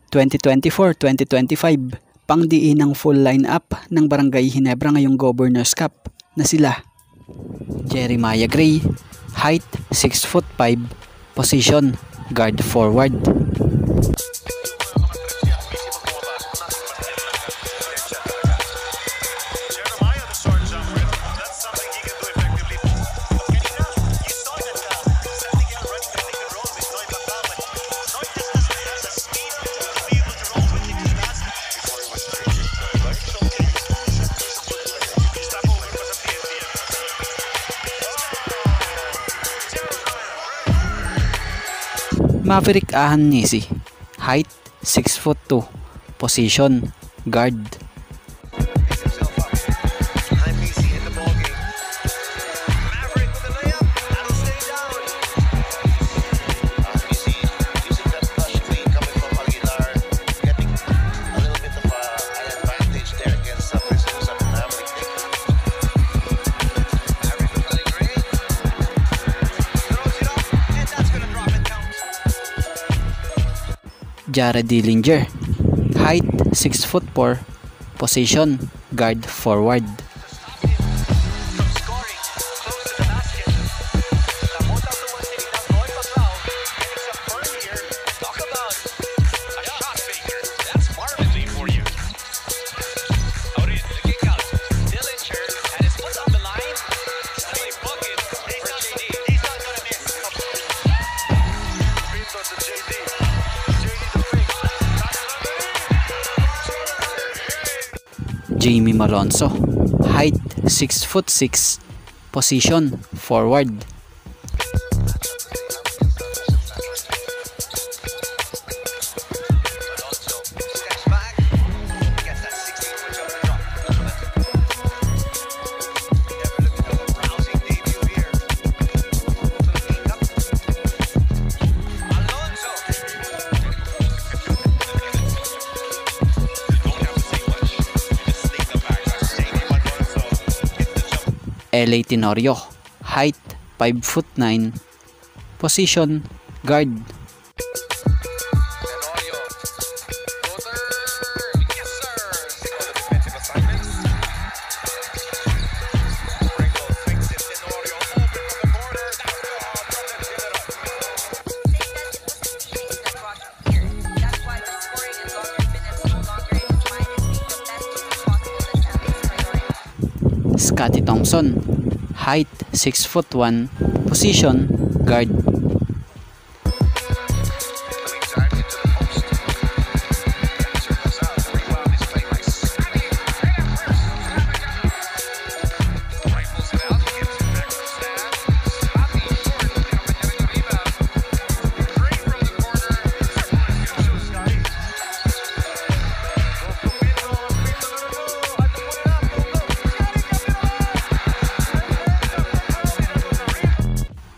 2024-2025, pangdiin ang full lineup ng Barangay Ginebra ngayong Governors Cup na sila Jeremiah Gray, height 6'5", position guard forward. Maverick Ahannesi, height 6'2", position guard. Jared Dillinger, height 6'4", position guard forward. Jamie Malonzo, height 6'6", position forward. LA Tenorio, height 5'9", position guard. Scotty Thompson, height 6'1", position guard.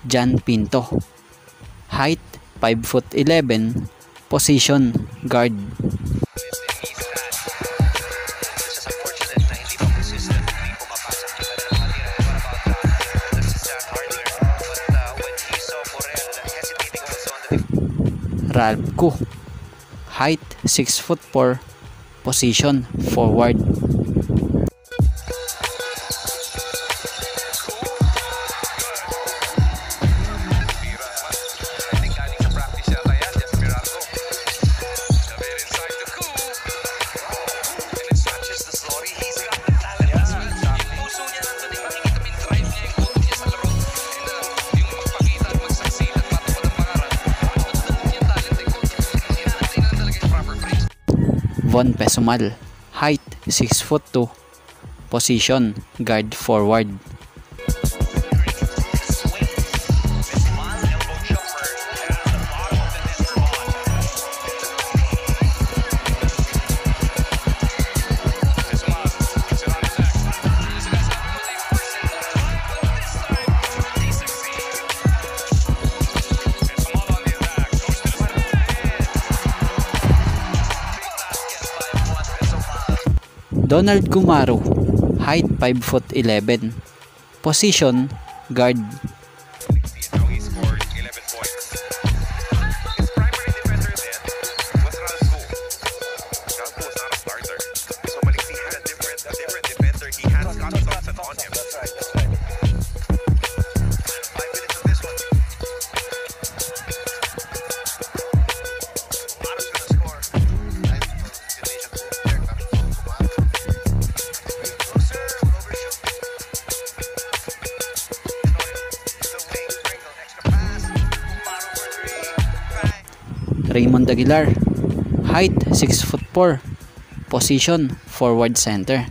Jan Pinto, height 5'11", position guard. Ralph Koo, height 6'4", position forward. Von Pesumal, height 6'2", position guard forward. Donald Gumaro, height 5'11", position guard. Raymond Aguilar, height 6'4", position forward center.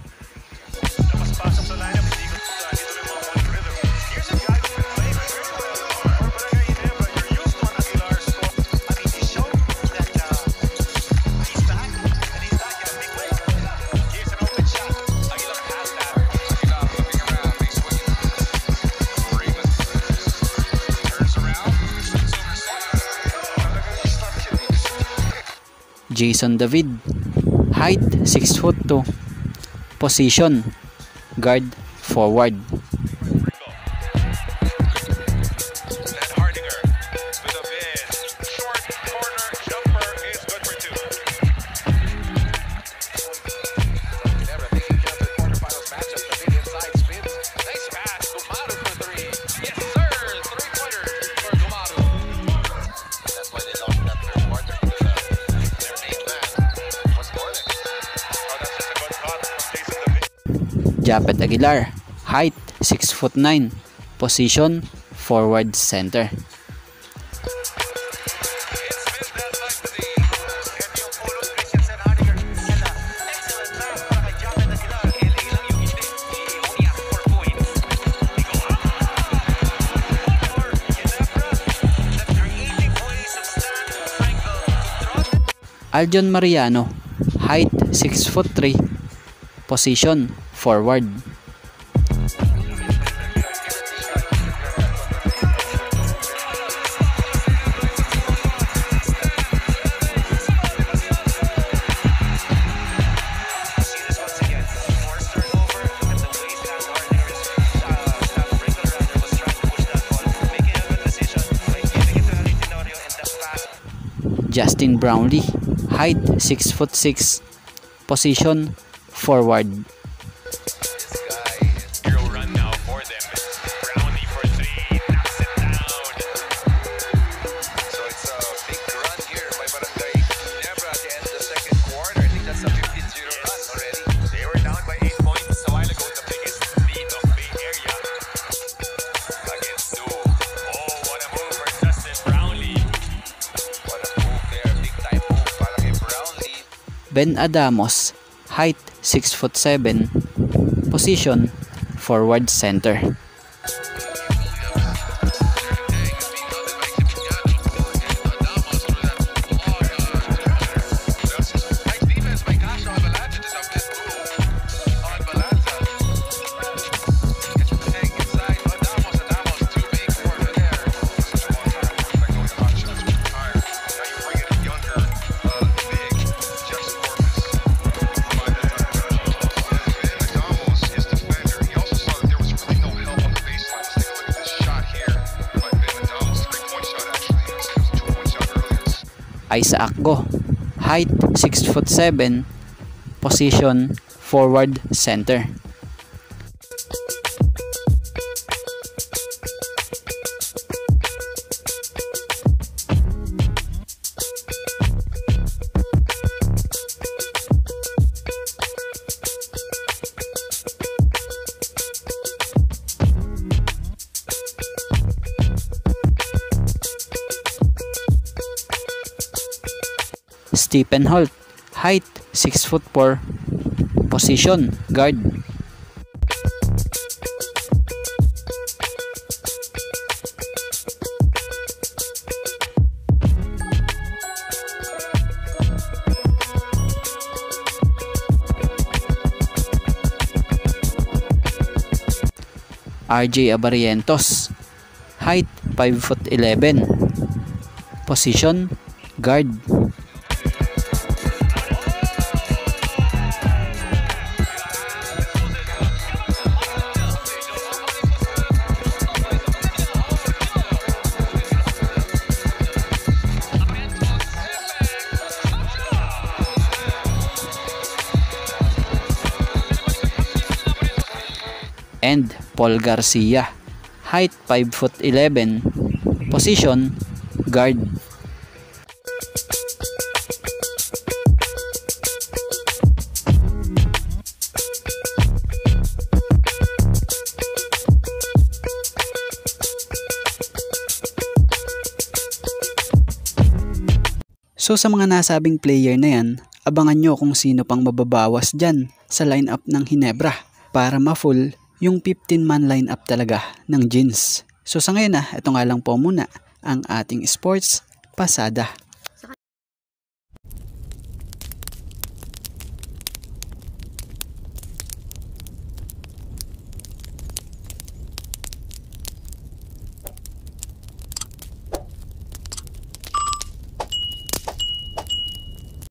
Jason David, height 6'2", position guard forward. Japet Aguilar, height 6'9", position forward center. Aljon Mariano, height 6'3", position forward. Justin Brownlee, height 6'6", position forward. Ben Adamos, height 6'7", position forward center. Isaac Go, height 6'7", position forward center. Stephen Holt, height 6'4", position guard. RJ Abarientos, height 5'11", position guard. And Paul Garcia, height 5'11", position guard. So sa mga nasabing player na yan, abangan nyo kung sino pang mababawas dyan sa lineup ng Ginebra para ma-full yung 15-man lineup talaga ng Gins. So sa ngayon ito nga lang po muna ang ating sports pasada.